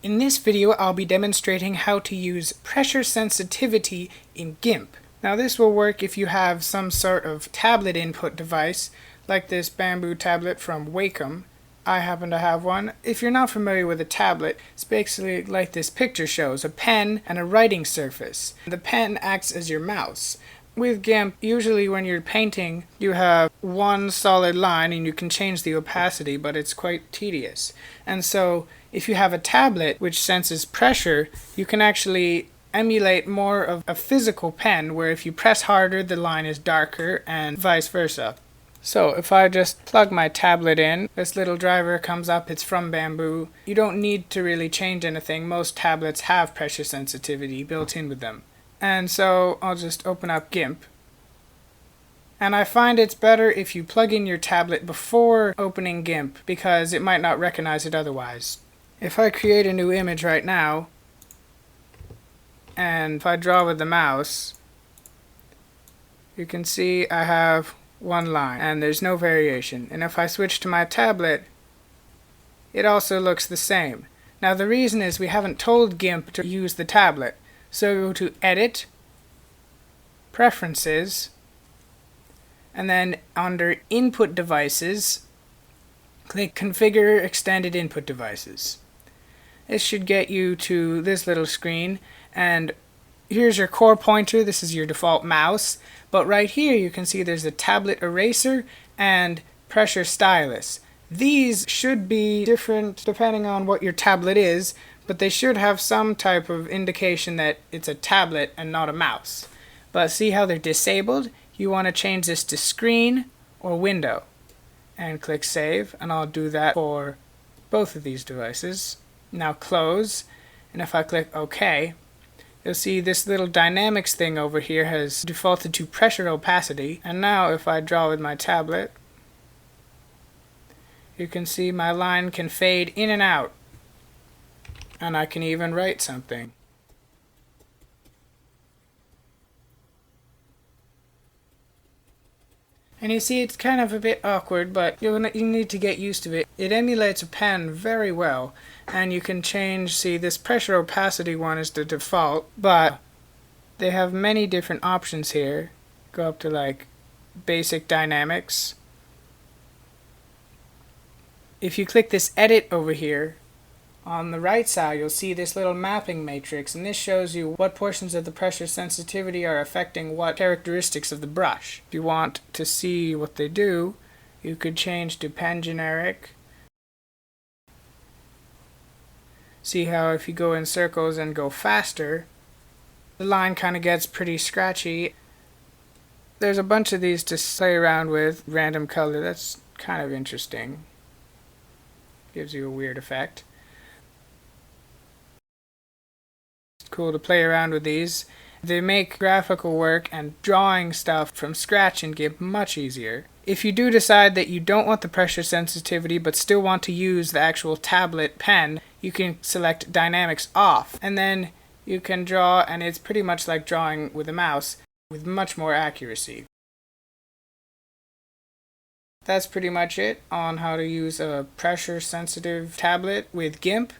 In this video, I'll be demonstrating how to use pressure sensitivity in GIMP. Now this will work if you have some sort of tablet input device, like this bamboo tablet from Wacom. I happen to have one. If you're not familiar with a tablet, it's basically like this picture shows, a pen and a writing surface. The pen acts as your mouse. With GIMP, usually when you're painting, you have one solid line and you can change the opacity, but it's quite tedious. And so, if you have a tablet which senses pressure, you can actually emulate more of a physical pen, where if you press harder, the line is darker, and vice versa. So, if I just plug my tablet in, this little driver comes up, it's from Bamboo. You don't need to really change anything. Most tablets have pressure sensitivity built in with them. And so I'll just open up GIMP. And I find it's better if you plug in your tablet before opening GIMP, because it might not recognize it otherwise. If I create a new image right now, and if I draw with the mouse, you can see I have one line and there's no variation. And if I switch to my tablet, it also looks the same. Now the reason is we haven't told GIMP to use the tablet. So go to Edit, Preferences, and then under Input Devices, click Configure Extended Input Devices. This should get you to this little screen, and here's your core pointer. This is your default mouse, but right here you can see there's a tablet eraser and pressure stylus. These should be different depending on what your tablet is, but they should have some type of indication that it's a tablet and not a mouse. But see how they're disabled? You want to change this to screen or window. And click save, and I'll do that for both of these devices. Now close, and if I click OK, you'll see this little dynamics thing over here has defaulted to pressure opacity. And now if I draw with my tablet, you can see my line can fade in and out. And I can even write something. And you see it's kind of a bit awkward, but you need to get used to it. It emulates a pen very well, and you can change, see this pressure opacity one is the default, but they have many different options here. Go up to like basic dynamics. If you click this edit over here, on the right side, you'll see this little mapping matrix, and this shows you what portions of the pressure sensitivity are affecting what characteristics of the brush. If you want to see what they do, you could change to pen generic. See how if you go in circles and go faster, the line kind of gets pretty scratchy. There's a bunch of these to play around with. Random color, that's kind of interesting. Gives you a weird effect. Cool to play around with these. They make graphical work and drawing stuff from scratch in GIMP much easier. If you do decide that you don't want the pressure sensitivity but still want to use the actual tablet pen, you can select dynamics off, and then you can draw, and it's pretty much like drawing with a mouse with much more accuracy. That's pretty much it on how to use a pressure sensitive tablet with GIMP.